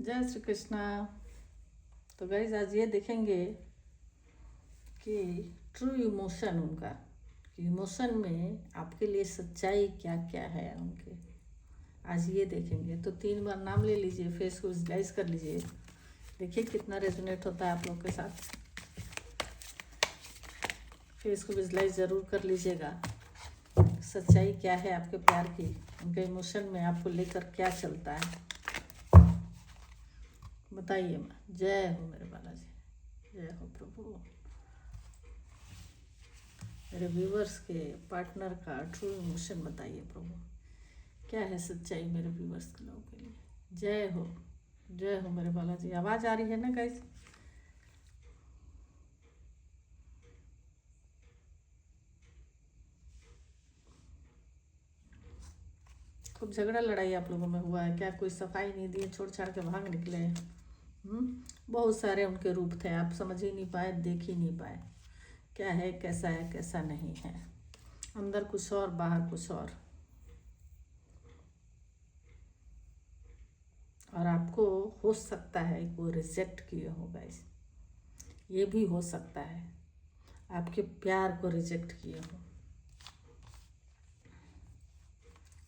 जय श्री कृष्णा। तो गाइज आज ये देखेंगे कि ट्रू इमोशन उनका, कि इमोशन में आपके लिए सच्चाई क्या क्या है उनके, आज ये देखेंगे। तो 3 बार नाम ले लीजिए, फेस को विजुलाइज कर लीजिए, देखिए कितना रेजोनेट होता है आप लोग के साथ। फेस को विजुलाइज ज़रूर कर लीजिएगा। सच्चाई क्या है आपके प्यार की, उनके इमोशन में आपको लेकर क्या चलता है, बताइए माँ। जय हो मेरे बालाजी, जय हो प्रभु। मेरे व्यूवर्स के पार्टनर का ट्रू इमोशन बताइए प्रभु, क्या है सच्चाई मेरे व्यूवर्स के लोगों के लिए। जय हो मेरे बालाजी। आवाज़ आ रही है ना गाइस? खूब झगड़ा लड़ाई आप लोगों में हुआ है क्या? कोई सफाई नहीं दी, छोड़ छाड़ के भाग निकले। बहुत सारे उनके रूप थे, आप समझ ही नहीं पाए, देख ही नहीं पाए क्या है कैसा नहीं है। अंदर कुछ और बाहर कुछ और आपको हो सकता है वो रिजेक्ट किए हो गाइस, ये भी हो सकता है आपके प्यार को रिजेक्ट किए हो।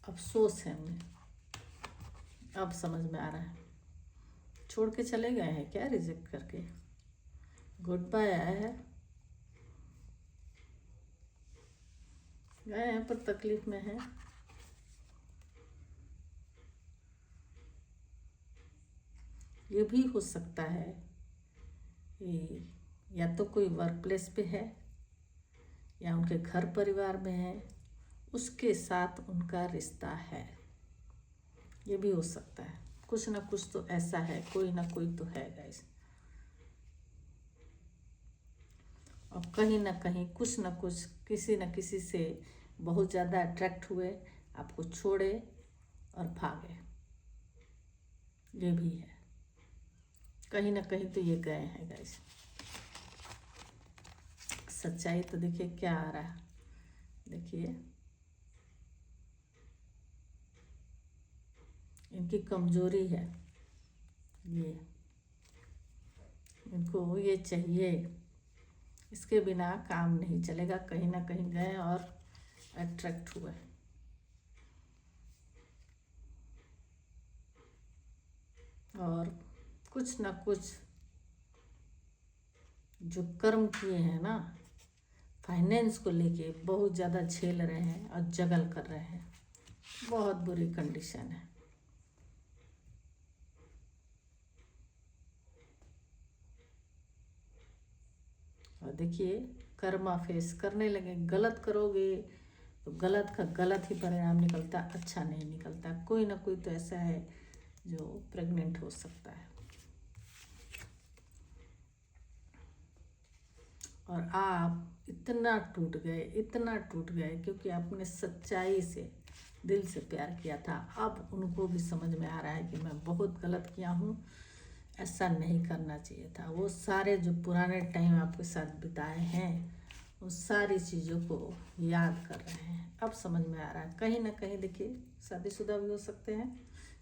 अफसोस है उन्हें, अब समझ में आ रहा है। छोड़ के चले गए हैं क्या रिजेक्ट करके? गुड बाय आया है, गए हैं पर तकलीफ में है। ये भी हो सकता है या तो कोई वर्क प्लेस पे है या उनके घर परिवार में है, उसके साथ उनका रिश्ता है, ये भी हो सकता है। कुछ ना कुछ तो ऐसा है, कोई ना कोई तो है गाइस। और कहीं ना कहीं कुछ ना कुछ किसी न किसी से बहुत ज़्यादा अट्रैक्ट हुए, आपको छोड़े और भागे, ये भी है। कहीं ना कहीं तो ये गए हैं गाइस। सच्चाई तो देखिए क्या आ रहा है, देखिए इनकी कमजोरी है ये, इनको ये चाहिए, इसके बिना काम नहीं चलेगा। कहीं ना कहीं गए और अट्रैक्ट हुए। और कुछ ना कुछ जो कर्म किए हैं ना, फाइनेंस को लेके बहुत ज़्यादा झेल रहे हैं और जगल कर रहे हैं, बहुत बुरी कंडीशन है। और देखिए कर्मा फेस करने लगे, गलत करोगे तो गलत का गलत ही परिणाम निकलता, अच्छा नहीं निकलता। कोई ना कोई तो ऐसा है जो प्रेग्नेंट हो सकता है। और आप इतना टूट गए क्योंकि आपने सच्चाई से दिल से प्यार किया था। अब उनको भी समझ में आ रहा है कि मैं बहुत गलत किया हूँ, ऐसा नहीं करना चाहिए था। वो सारे जो पुराने टाइम आपके साथ बिताए हैं, उन सारी चीज़ों को याद कर रहे हैं। अब समझ में आ रहा है। कहीं ना कहीं देखिए शादीशुदा भी हो सकते हैं,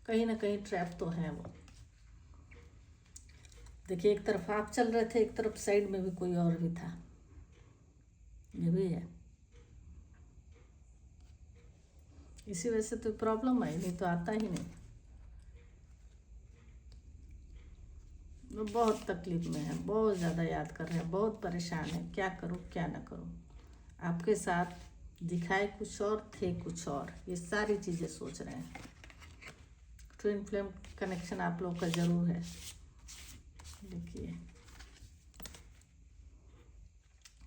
कहीं ना कहीं ट्रैप तो हैं वो। देखिए एक तरफ आप चल रहे थे, एक तरफ साइड में भी कोई और भी था, ये भी है। इसी वजह से तो प्रॉब्लम आई, नहीं तो आता ही नहीं। वो बहुत तकलीफ में है, बहुत ज़्यादा याद कर रहे हैं, बहुत परेशान है, क्या करूँ क्या ना करूँ। आपके साथ दिखाए कुछ और, थे कुछ और, ये सारी चीज़ें सोच रहे हैं। ट्विन फ्लेम कनेक्शन आप लोग का ज़रूर है। देखिए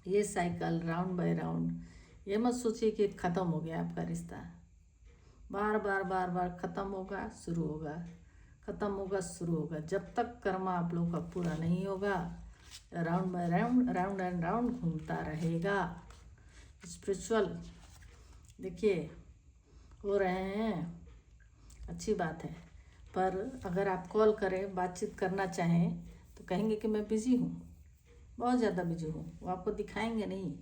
ये साइकिल राउंड बाय राउंड, ये मत सोचिए कि ख़त्म हो गया आपका रिश्ता। बार बार ख़त्म होगा, शुरू होगा, ख़त्म होगा, शुरू होगा। जब तक कर्मा आप लोग का पूरा नहीं होगा, round bye round, round and round घूमता रहेगा। स्पिरिचुअल देखिए हो रहे हैं, अच्छी बात है। पर अगर आप कॉल करें, बातचीत करना चाहें, तो कहेंगे कि मैं बिज़ी हूँ, बहुत ज़्यादा बिजी हूँ। वो आपको दिखाएंगे नहीं,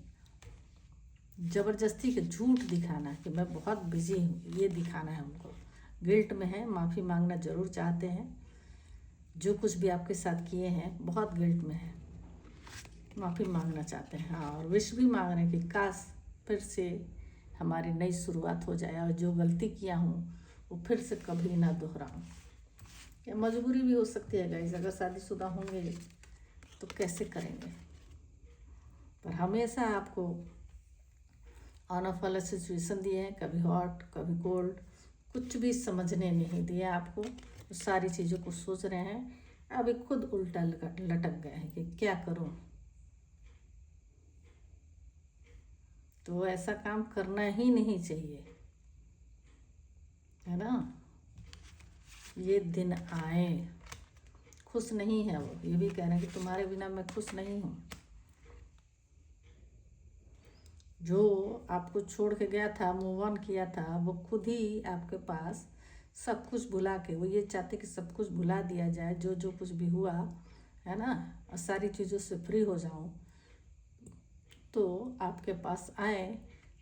ज़बरदस्ती के झूठ दिखाना कि मैं बहुत बिजी हूँ, ये दिखाना है उनको। गिल्ट में है, माफ़ी मांगना ज़रूर चाहते हैं, जो कुछ भी आपके साथ किए हैं बहुत गिल्ट में है, माफ़ी मांगना चाहते हैं। हाँ, और विश भी मांग रहे हैं कि काश फिर से हमारी नई शुरुआत हो जाए और जो गलती किया हूँ वो फिर से कभी ना दोहराऊँ। या मजबूरी भी हो सकती है गाइस, अगर शादीशुदा होंगे तो कैसे करेंगे। पर हमेशा आपको ऑन ऑफ वाला सिचुएशन दिए हैं, कभी हॉट कभी कोल्ड, कुछ भी समझने नहीं दिया आपको। तो सारी चीज़ों को सोच रहे हैं, अभी खुद उल्टा लटक गए हैं कि क्या करूं। तो ऐसा काम करना ही नहीं चाहिए, है ना। ये दिन आए, खुश नहीं है वो, ये भी कह रहे हैं कि तुम्हारे बिना मैं खुश नहीं हूँ। जो आपको छोड़ के गया था, मूव ऑन किया था, वो खुद ही आपके पास सब कुछ भुला के, वो ये चाहते कि सब कुछ भुला दिया जाए, जो जो कुछ भी हुआ है ना, और सारी चीज़ों से फ्री हो जाऊं, तो आपके पास आए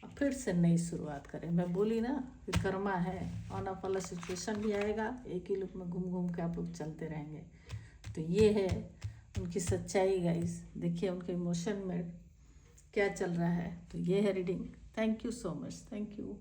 और फिर से नई शुरुआत करें। मैं बोली ना कि कर्मा है, ऑन ऑफ वाला सिचुएशन भी आएगा, एक ही लुक में घूम घूम के आप लोग चलते रहेंगे। तो ये है उनकी सच्चाई गाइस, देखिए उनके इमोशन में क्या चल रहा है। तो ये है reading. Thank you so much, thank you.